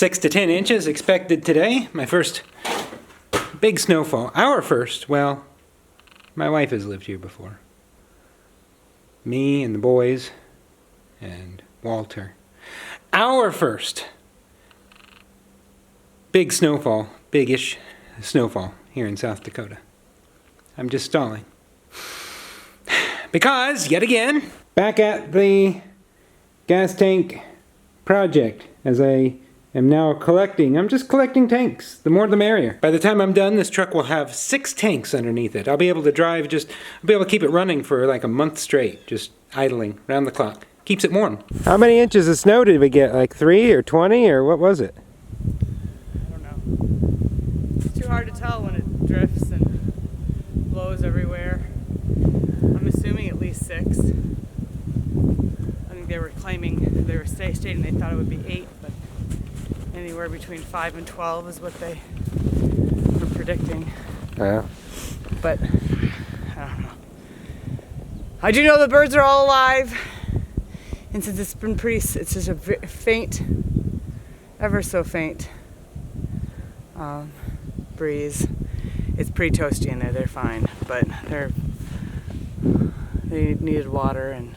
6 to 10 inches expected today. My first big snowfall. Our first. Well, my wife has lived here before. Me and the boys and Walter. Our first big snowfall, big-ish snowfall here in South Dakota. I'm just stalling. Because, yet again, back at the gas tank project, as I am now collecting. I'm just collecting tanks. The more the merrier. By the time I'm done, this truck will have 6 tanks underneath it. I'll be able to drive I'll be able to keep it running for like a month straight, just idling around the clock. Keeps it warm. How many inches of snow did we get? Like 3 or 20 or what was it? I don't know. It's too hard to tell when it drifts and blows everywhere. I'm assuming at least 6. I think they were stating they thought it would be 8, but anywhere between 5 and 12 is what they were predicting. Yeah. But I don't know. I do know the birds are all alive, and since it's been it's just a faint, ever so faint breeze. It's pretty toasty in there. They're fine, but they needed water, and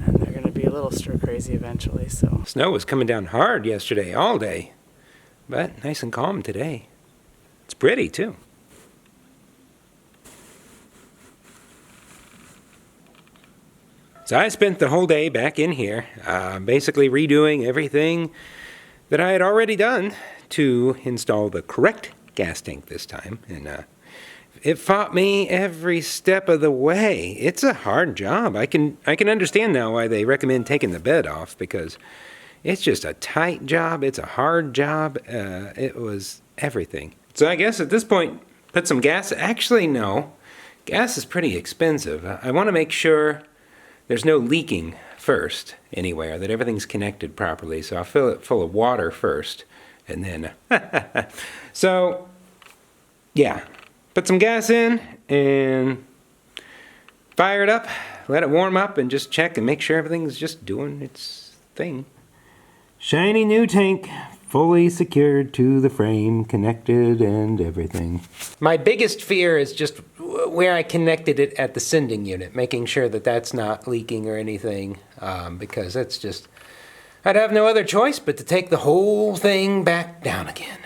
they're going to be a little stir crazy eventually. So snow was coming down hard yesterday, all day, but nice and calm today. It's pretty too. So I spent the whole day back in here, basically redoing everything that I had already done to install the correct gas tank this time, and it fought me every step of the way. It's a hard job. I can understand now why they recommend taking the bed off, because it's just a tight job. It's a hard job. It was everything. So I guess at this point, put some gas. Actually, no. Gas is pretty expensive. I want to make sure there's no leaking first anywhere, that everything's connected properly. So I'll fill it full of water first, and then so yeah, put some gas in and fire it up, let it warm up, and just check and make sure everything's just doing its thing. Shiny new tank, fully secured to the frame, connected and everything. My biggest fear is just where I connected it at the sending unit, making sure that that's not leaking or anything, because that's just, I'd have no other choice but to take the whole thing back down again.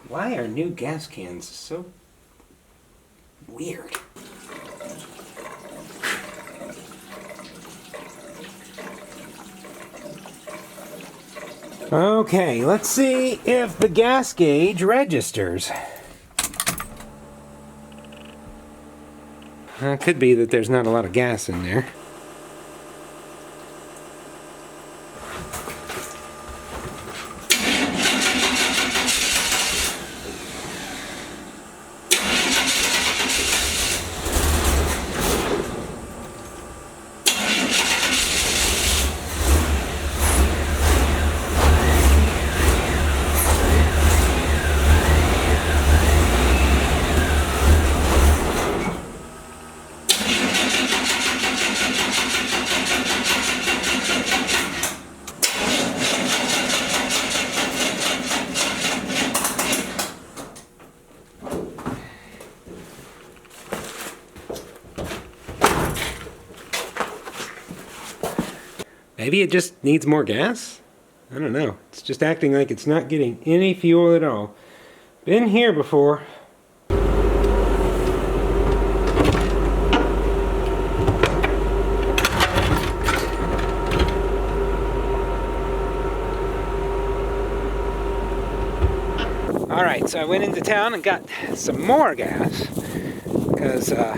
Why are new gas cans so weird? Okay, let's see if the gas gauge registers. It could be that there's not a lot of gas in there. Maybe it just needs more gas? I don't know. It's just acting like it's not getting any fuel at all. Been here before. Alright, so I went into town and got some more gas, because I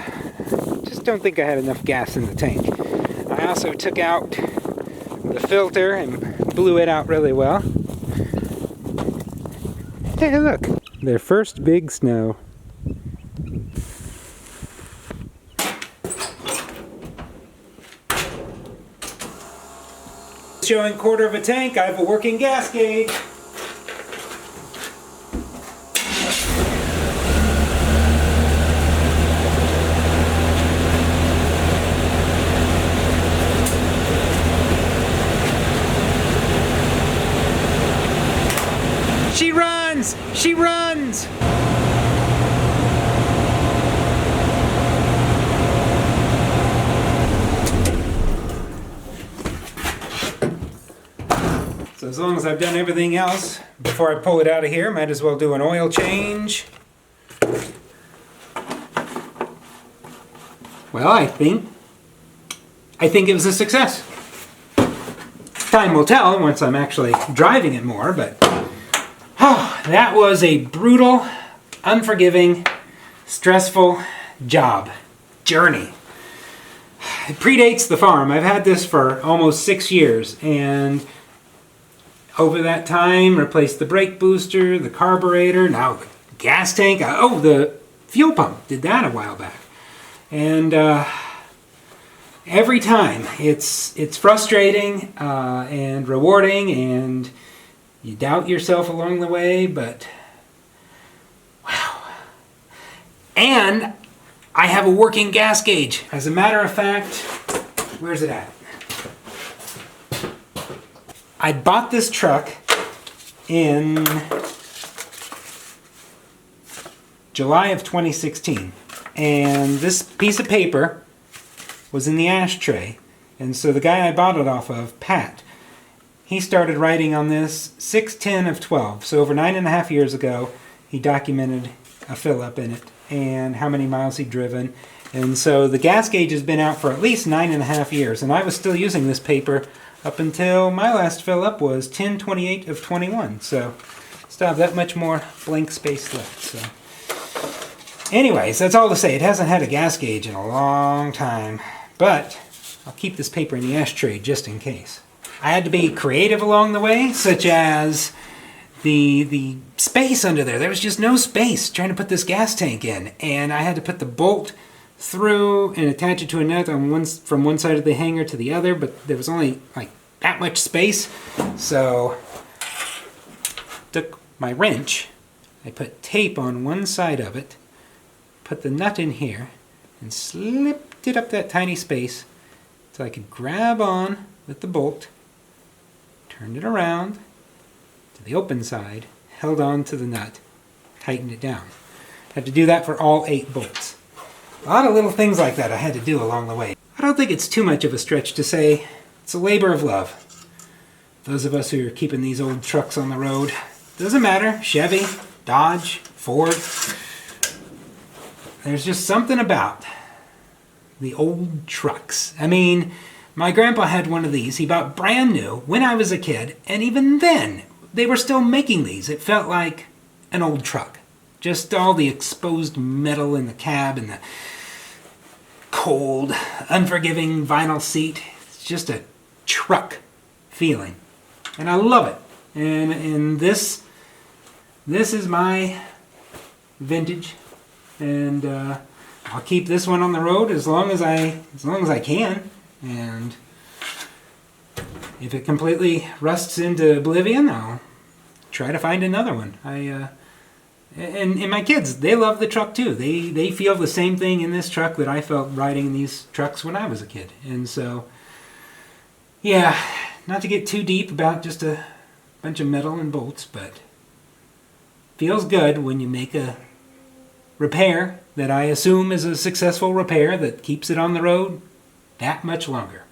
just don't think I had enough gas in the tank. I also took out the filter and blew it out really well. Hey, look! Their first big snow. Showing 1/4 of a tank, I have a working gas gauge. She runs! She runs! So as long as I've done everything else, before I pull it out of here, might as well do an oil change. Well, I think it was a success. Time will tell once I'm actually driving it more, but that was a brutal, unforgiving, stressful journey. It predates the farm. I've had this for almost 6 years, and over that time, replaced the brake booster, the carburetor, now the gas tank. The fuel pump. Did that a while back. And every time, it's frustrating and rewarding, and you doubt yourself along the way, but wow. And I have a working gas gauge. As a matter of fact, where's it at? I bought this truck in July of 2016, and this piece of paper was in the ashtray, and so the guy I bought it off of, Pat, he started writing on this 6/10 of 12, so over 9.5 years ago, he documented a fill-up in it and how many miles he'd driven, and so the gas gauge has been out for at least 9.5 years, and I was still using this paper up until my last fill-up was 10/28 of 21, so still have that much more blank space left. So, anyways, that's all to say. It hasn't had a gas gauge in a long time, but I'll keep this paper in the ashtray just in case. I had to be creative along the way, such as the space under there. There was just no space trying to put this gas tank in, and I had to put the bolt through and attach it to a nut from one side of the hanger to the other, but there was only like that much space, so took my wrench, I put tape on one side of it, put the nut in here, and slipped it up that tiny space so I could grab on with the bolt, turned it around to the open side, held on to the nut, tightened it down. Had to do that for all 8 bolts. A lot of little things like that I had to do along the way. I don't think it's too much of a stretch to say it's a labor of love. Those of us who are keeping these old trucks on the road, doesn't matter, Chevy, Dodge, Ford, there's just something about the old trucks. I mean, my grandpa had one of these. He bought brand new when I was a kid, and even then, they were still making these. It felt like an old truck. Just all the exposed metal in the cab and the cold, unforgiving vinyl seat. It's just a truck feeling. And I love it. And this is my vintage. And I'll keep this one on the road as long as I can. And if it completely rusts into oblivion, I'll try to find another one. And my kids, they love the truck too. They feel the same thing in this truck that I felt riding in these trucks when I was a kid. And so, yeah, not to get too deep about just a bunch of metal and bolts, but feels good when you make a repair that I assume is a successful repair that keeps it on the road that much longer.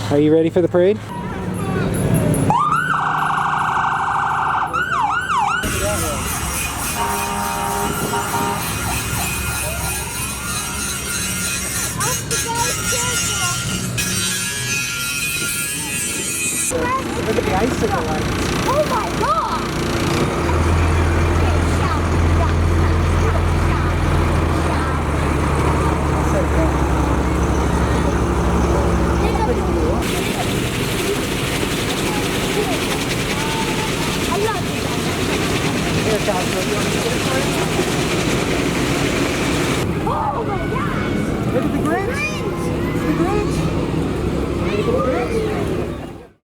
Are you ready for the parade? Look at the icicle lights. Oh my god!